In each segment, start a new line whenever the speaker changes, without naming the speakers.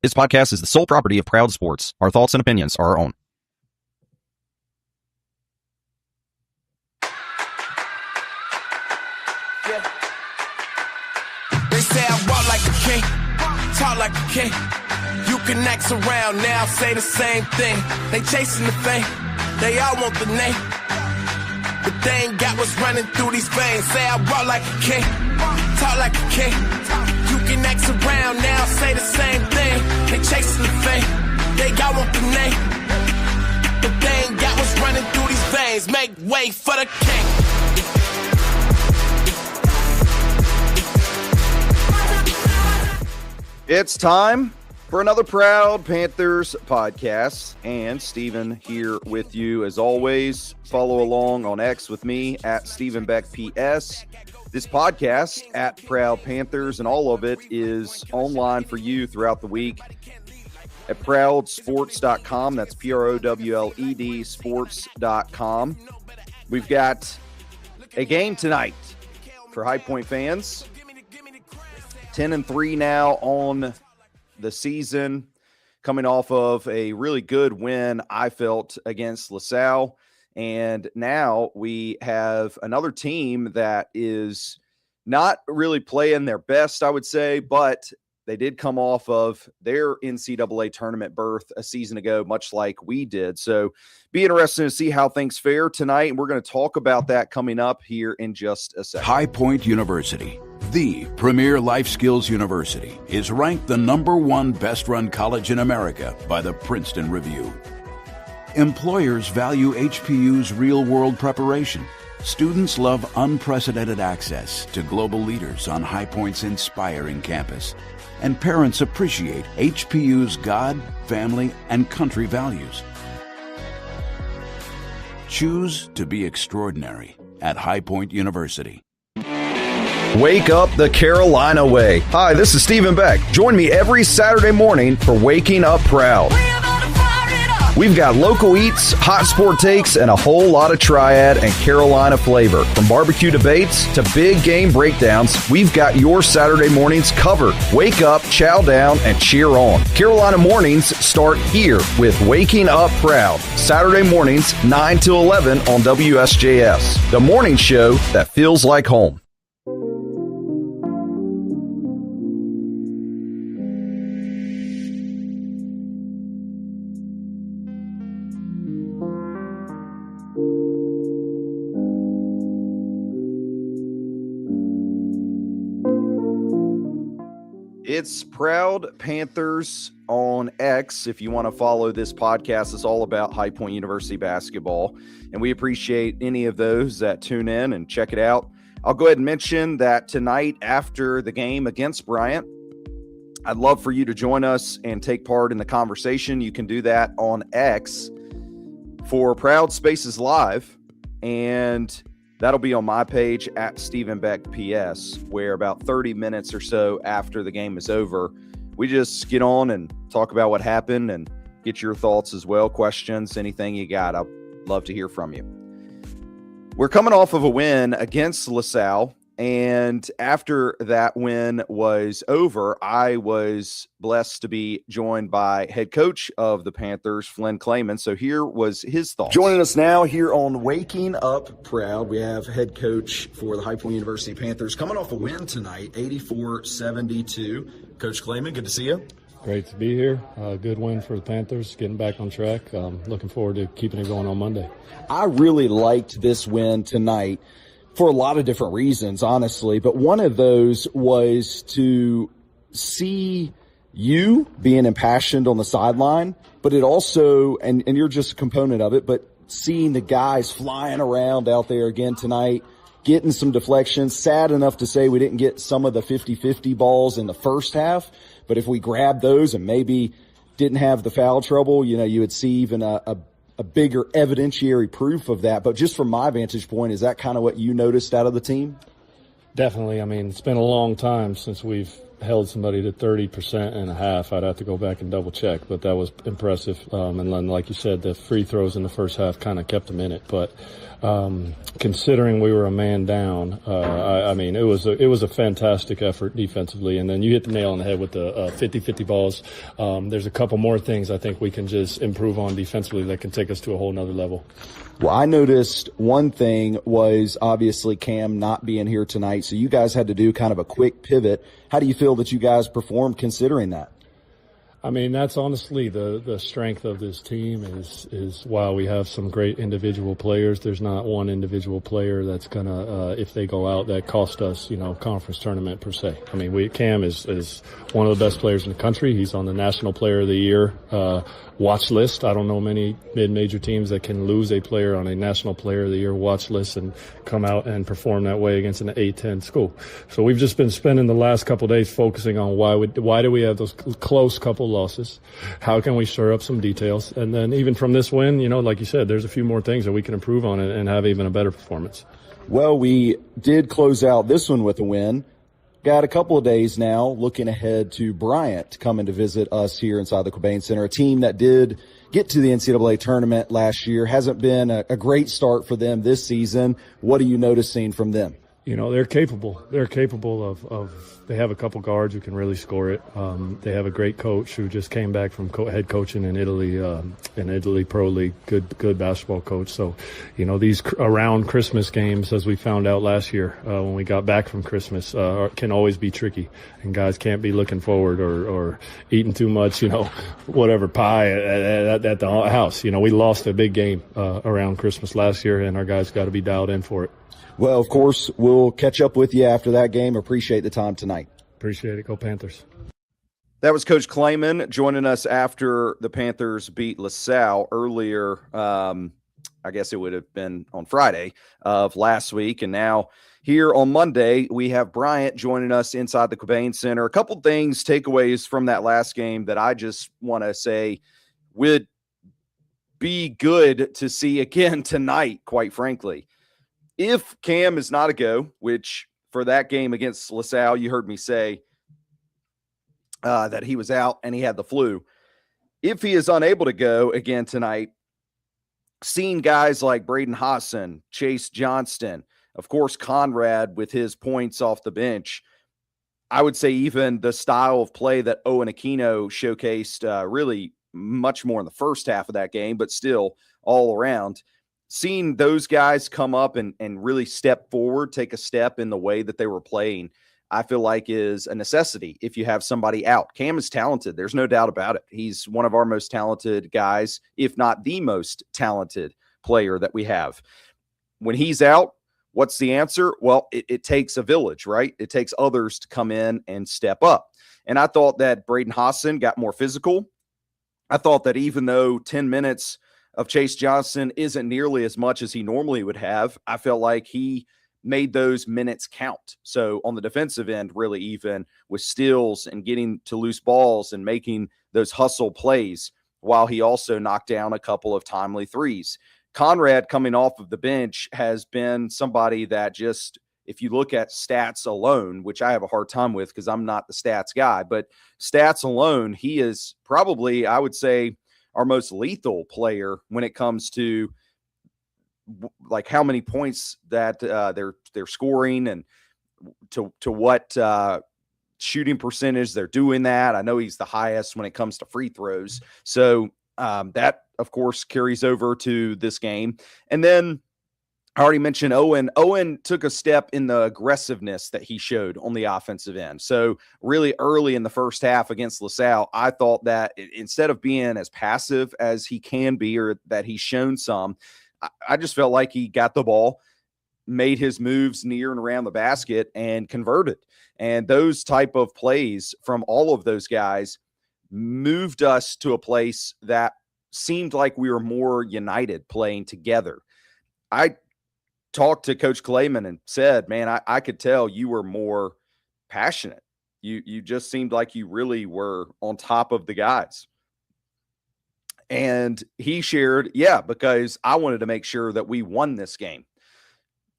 This podcast is the sole property of Proud Sports. Our thoughts and opinions are our own.
Yeah. They say I walk like a king, talk like a king. You can act around now, say the same thing. They chasing the fame, they all want the name, but they ain't got what's running through these veins. Say I walk like a king, talk like a king. You can act around now, say the same thing. They chasing the fame, they all want the name, but they ain't got what's running through these veins. Make way for the king.
It's time for another Proud Panthers podcast, and Stephen here with you as always. Follow along on X with me at Stephen Beck PS. This podcast at Proud Panthers, and all of it is online for you throughout the week at ProudSports.com. That's PROWLED Sports.com. We've got a game tonight for High Point fans. 10-3 now on the season, coming off of a really good win, I felt, against LaSalle. And now we have another team that is not really playing their best, I would say, but they did come off of their NCAA tournament berth a season ago, much like we did. So be interesting to see how things fare tonight. And we're going to talk about that coming up here in just a second.
High Point University, the premier life skills university, is ranked the #1 best-run college in America by the Princeton Review. Employers value HPU's real-world preparation. Students love unprecedented access to global leaders on High Point's inspiring campus. And parents appreciate HPU's God, family, and country values. Choose to be extraordinary at High Point University.
Wake up the Carolina way. Hi, this is Stephen Beck. Join me every Saturday morning for Waking Up Proud. We've got local eats, hot sport takes, and a whole lot of Triad and Carolina flavor. From barbecue debates to big game breakdowns, we've got your Saturday mornings covered. Wake up, chow down, and cheer on. Carolina mornings start here with Waking Up Proud. Saturday mornings, 9 to 11 on WSJS. The morning show that feels like home. It's Proud Panthers on X. If you want to follow this podcast, it's all about High Point University basketball, and we appreciate any of those that tune in and check it out. I'll go ahead and mention that tonight after the game against Bryant, I'd love for you to join us and take part in the conversation. You can do that on X for Proud Spaces Live, and that'll be on my page at Stephen Beck PS, where about 30 minutes or so after the game is over, we just get on and talk about what happened and get your thoughts as well, questions, anything you got. I'd love to hear from you. We're coming off of a win against LaSalle, and after that win was over, I was blessed to be joined by head coach of the Panthers, Flynn Clayman. So here was his thoughts. Joining us now here on Waking Up Proud, we have head coach for the High Point University Panthers, coming off a win tonight, 84-72. Coach Clayman, good to see you.
Great to be here. Good win for the Panthers, getting back on track. Looking forward to keeping it going on Monday.
I really liked this win tonight for a lot of different reasons, honestly. But one of those was to see you being impassioned on the sideline, but it also, and you're just a component of it, but seeing the guys flying around out there again tonight, getting some deflections. Sad enough to say we didn't get some of the 50-50 balls in the first half, but if we grabbed those and maybe didn't have the foul trouble, you know, you would see even a bigger evidentiary proof of that. But just from my vantage point, is that kind of what you noticed out of the team?
Definitely. I mean, it's been a long time since we've held somebody to 30% and a half. I'd have to go back and double check, but that was impressive. And then, like you said, the free throws in the first half kind of kept them in it. But considering we were a man down, I mean, it was a fantastic effort defensively. And then you hit the nail on the head with the 50-50 balls. There's a couple more things I think we can just improve on defensively that can take us to a whole nother level.
Well, I noticed one thing was obviously Cam not being here tonight, so you guys had to do kind of a quick pivot. How do you feel that you guys performed considering that?
I mean, that's honestly the strength of this team is while we have some great individual players, there's not one individual player that's gonna, if they go out, that cost us, conference tournament per se. I mean, Cam is one of the best players in the country. He's on the National Player of the Year watch list. I don't know many mid-major teams that can lose a player on a National Player of the Year watch list and come out and perform that way against an A-10 school. So we've just been spending the last couple of days focusing on why do we have those close couple losses? How can we stir up some details? And then even from this win, like you said, there's a few more things that we can improve on and have even a better performance.
Well, we did close out this one with a win. Got a couple of days now looking ahead to Bryant coming to visit us here inside the Cobain Center, a team that did get to the NCAA tournament last year. Hasn't been a great start for them this season. What are you noticing from them?
They're capable. They're capable of they have a couple guards who can really score it. They have a great coach who just came back from head coaching in Italy Pro League, good basketball coach. So, these around Christmas games, as we found out last year when we got back from Christmas, can always be tricky. And guys can't be looking forward or eating too much, whatever pie at the house. We lost a big game around Christmas last year, and our guys got to be dialed in for it.
Well, of course, we'll catch up with you after that game. Appreciate the time tonight.
Appreciate it. Go Panthers.
That was Coach Kleiman joining us after the Panthers beat LaSalle earlier. I guess it would have been on Friday of last week. And now here on Monday, we have Bryant joining us inside the Cobain Center. A couple things, takeaways from that last game that I just want to say would be good to see again tonight, quite frankly. If Cam is not a go, which for that game against LaSalle, you heard me say that he was out and he had the flu. If he is unable to go again tonight, seeing guys like Braden Hassan, Chase Johnston, of course, Conrad with his points off the bench, I would say even the style of play that Owen Aquino showcased really much more in the first half of that game, but still all around. Seeing those guys come up and really step forward, take a step in the way that they were playing, I feel like is a necessity if you have somebody out. Cam is talented. There's no doubt about it. He's one of our most talented guys, if not the most talented player that we have. When he's out, what's the answer? Well, it takes a village, right? It takes others to come in and step up. And I thought that Braden Hassan got more physical. I thought that even though 10 minutes of Chase Johnston isn't nearly as much as he normally would have, I felt like he made those minutes count. So on the defensive end, really even with steals and getting to loose balls and making those hustle plays, while he also knocked down a couple of timely threes. Conrad coming off of the bench has been somebody that just, if you look at stats alone, which I have a hard time with because I'm not the stats guy, but stats alone, he is probably, I would say, our most lethal player when it comes to like how many points that they're scoring and to what shooting percentage they're doing that. I know he's the highest when it comes to free throws. So that, of course, carries over to this game. And then I already mentioned Owen. Owen took a step in the aggressiveness that he showed on the offensive end. So really early in the first half against LaSalle, I thought that instead of being as passive as he can be or that he's shown some, I just felt like he got the ball, made his moves near and around the basket, and converted. And those type of plays from all of those guys moved us to a place that seemed like we were more united playing together. I talked to Coach Kleiman and said, man, I could tell you were more passionate. You just seemed like you really were on top of the guys. And he shared, because I wanted to make sure that we won this game.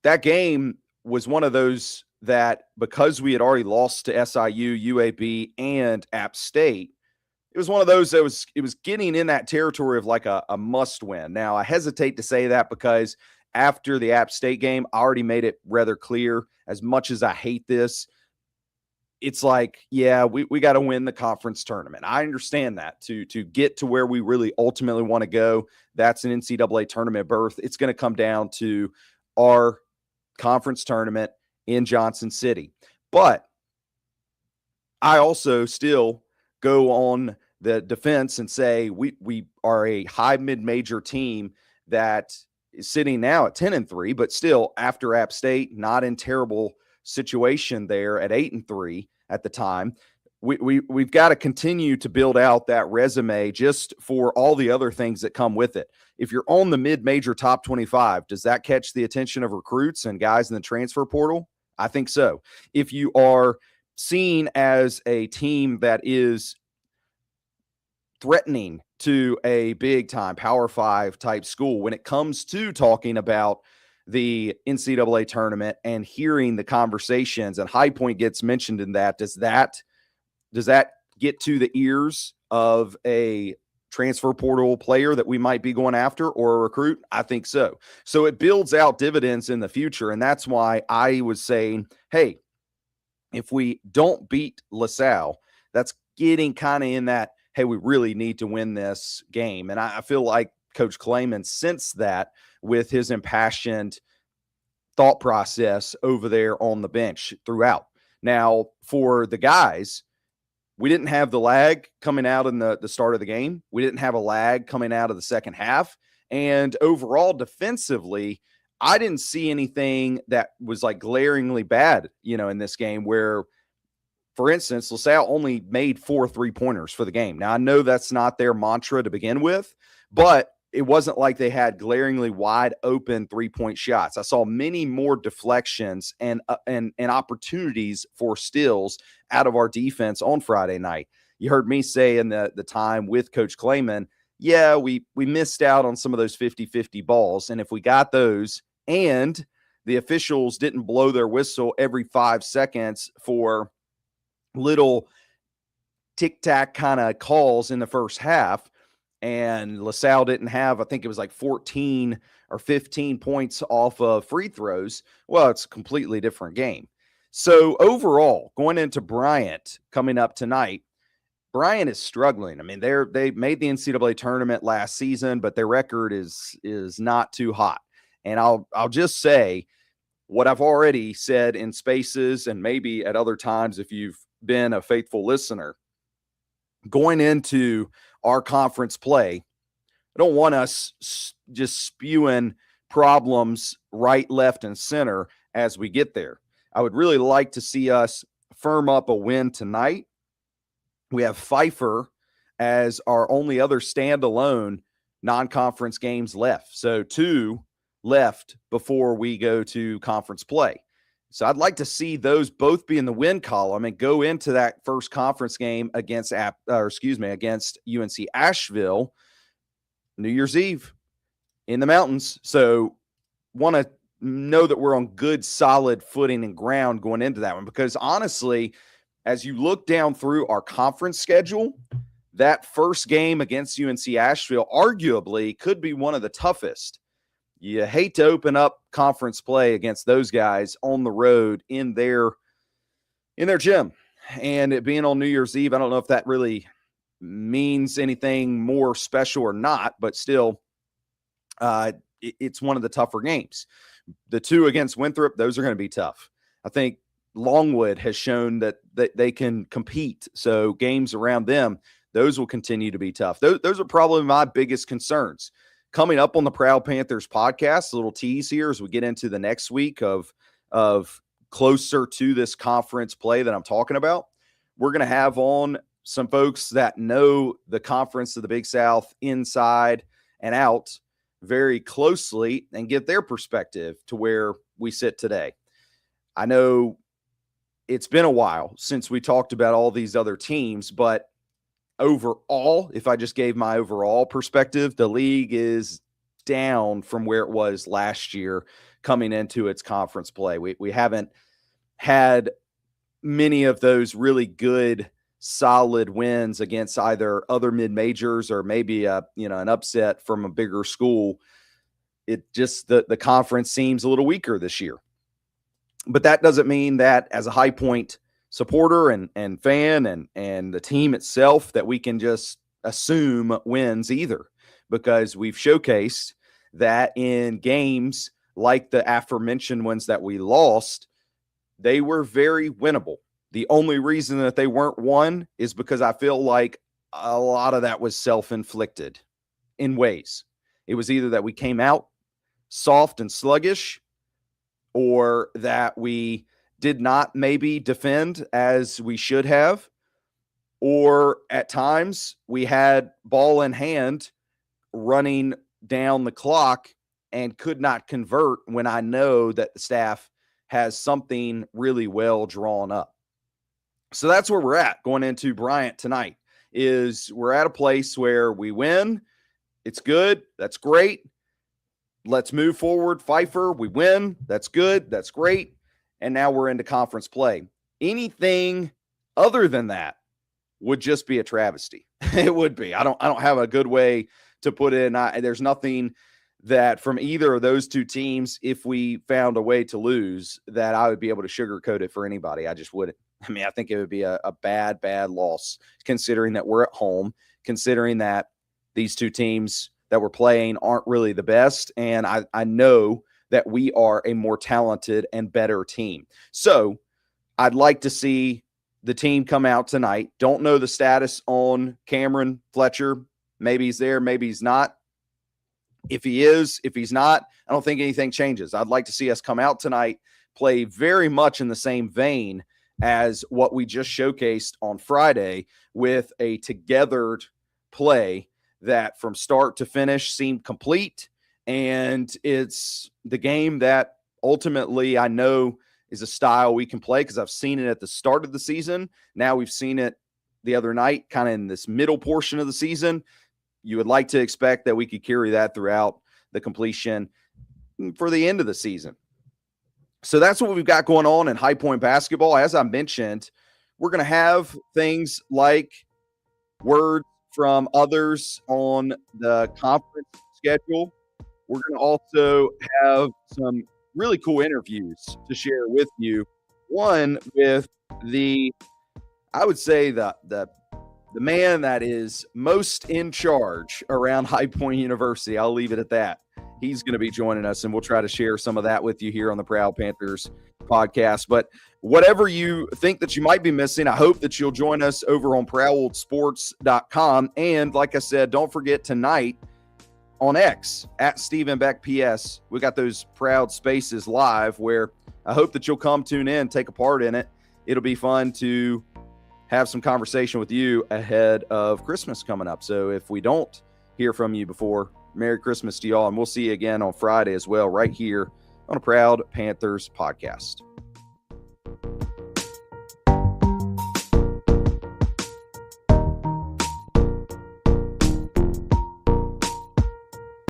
That game was one of those that because we had already lost to SIU, UAB, and App State, it was one of those that it was getting in that territory of like a must win. Now, I hesitate to say that because after the App State game, I already made it rather clear, as much as I hate this, it's like, yeah, we got to win the conference tournament. I understand that to get to where we really ultimately want to go. That's an NCAA tournament berth. It's going to come down to our conference tournament in Johnson City. But I also still go on the defense and say we are a high mid-major team that is sitting now at 10-3, but still after App State, not in terrible situation there at 8-3 at the time. We've got to continue to build out that resume just for all the other things that come with it. If you're on the mid-major top 25, does that catch the attention of recruits and guys in the transfer portal? I think so. If you are seen as a team that is threatening to a big-time Power 5 type school when it comes to talking about the NCAA tournament and hearing the conversations, and High Point gets mentioned in that, does that get to the ears of a transfer portal player that we might be going after or a recruit? I think so. So it builds out dividends in the future, and that's why I was saying, hey, if we don't beat LaSalle, that's getting kind of in that, hey, we really need to win this game. And I feel like Coach Clayman sensed that with his impassioned thought process over there on the bench throughout. Now, for the guys, we didn't have the lag coming out in the start of the game. We didn't have a lag coming out of the second half. And overall, defensively, I didn't see anything that was like glaringly bad, in this game where, for instance, LaSalle only made 4 3-pointers for the game. Now, I know that's not their mantra to begin with, but it wasn't like they had glaringly wide open 3-point shots. I saw many more deflections and opportunities for steals out of our defense on Friday night. You heard me say in the time with Coach Clayman, yeah, we missed out on some of those 50-50 balls. And if we got those and the officials didn't blow their whistle every 5 seconds for little tic-tac kind of calls in the first half, and LaSalle didn't have, I think it was like 14 or 15 points off of free throws, well, it's a completely different game. So overall, going into Bryant coming up tonight, Bryant is struggling. I mean, they made the NCAA tournament last season, but their record is not too hot. And I'll just say what I've already said in spaces and maybe at other times if you've been a faithful listener. Going into our conference play, I don't want us just spewing problems right, left, and center as we get there. I would really like to see us firm up a win tonight. We have Pfeiffer as our only other standalone non-conference games left. So 2 left before we go to conference play. So I'd like to see those both be in the win column and go into that first conference game against UNC Asheville New Year's Eve in the mountains. So want to know that we're on good, solid footing and ground going into that one, because honestly, as you look down through our conference schedule, that first game against UNC Asheville arguably could be one of the toughest. You hate to open up conference play against those guys on the road in their gym. And it being on New Year's Eve, I don't know if that really means anything more special or not, but still, it's one of the tougher games. The 2 against Winthrop, those are going to be tough. I think Longwood has shown that they can compete. So games around them, those will continue to be tough. Those are probably my biggest concerns. Coming up on the Proud Panthers podcast, a little tease here as we get into the next week of closer to this conference play that I'm talking about. We're going to have on some folks that know the conference of the Big South inside and out very closely and get their perspective to where we sit today. I know it's been a while since we talked about all these other teams, but overall, if I just gave my overall perspective, the league is down from where it was last year coming into its conference play. We haven't had many of those really good, solid wins against either other mid-majors or maybe an upset from a bigger school. It just the conference seems a little weaker this year. But that doesn't mean that as a High Point supporter and fan and the team itself that we can just assume wins either, because we've showcased that in games like the aforementioned ones that we lost, they were very winnable. The only reason that they weren't won is because I feel like a lot of that was self-inflicted in ways. It was either that we came out soft and sluggish, or that we did not maybe defend as we should have, or at times we had ball in hand running down the clock and could not convert when I know that the staff has something really well drawn up. So that's where we're at going into Bryant tonight. Is we're at a place where we win. It's good. That's great. Let's move forward. Pfeiffer, we win. That's good. That's great. And now we're into conference play. Anything other than that would just be a travesty. It would be. I don't have a good way to put it in. There's nothing that from either of those two teams, if we found a way to lose, that I would be able to sugarcoat it for anybody. I just wouldn't. I mean, I think it would be a bad loss, considering that we're at home, considering that these two teams that we're playing aren't really the best. And I know that we are a more talented and better team. So I'd like to see the team come out tonight. Don't know the status on Cameron Fletcher. Maybe he's there, maybe he's not. If he is, if he's not, I don't think anything changes. I'd like to see us come out tonight, play very much in the same vein as what we just showcased on Friday, with a togethered play that from start to finish seemed complete. And it's the game that ultimately I know is a style we can play, because I've seen it at the start of the season. Now we've seen it the other night, kind of in this middle portion of the season. You would like to expect that we could carry that throughout the completion for the end of the season. So that's what we've got going on in High Point basketball. As I mentioned, we're going to have things like word from others on the conference schedule. We're going to also have some really cool interviews to share with you. One with I would say the man that is most in charge around High Point University. I'll leave it at that. He's going to be joining us, and we'll try to share some of that with you here on the Proud Panthers podcast. But whatever you think that you might be missing, I hope that you'll join us over on ProudSports.com. And like I said, don't forget tonight on X, at Stephen Beck PS, we got those Proud Spaces live, where I hope that you'll come tune in, take a part in it. It'll be fun to have some conversation with you ahead of Christmas coming up. So if we don't hear from you before, Merry Christmas to y'all, and we'll see you again on Friday as well, right here on a Proud Panthers podcast.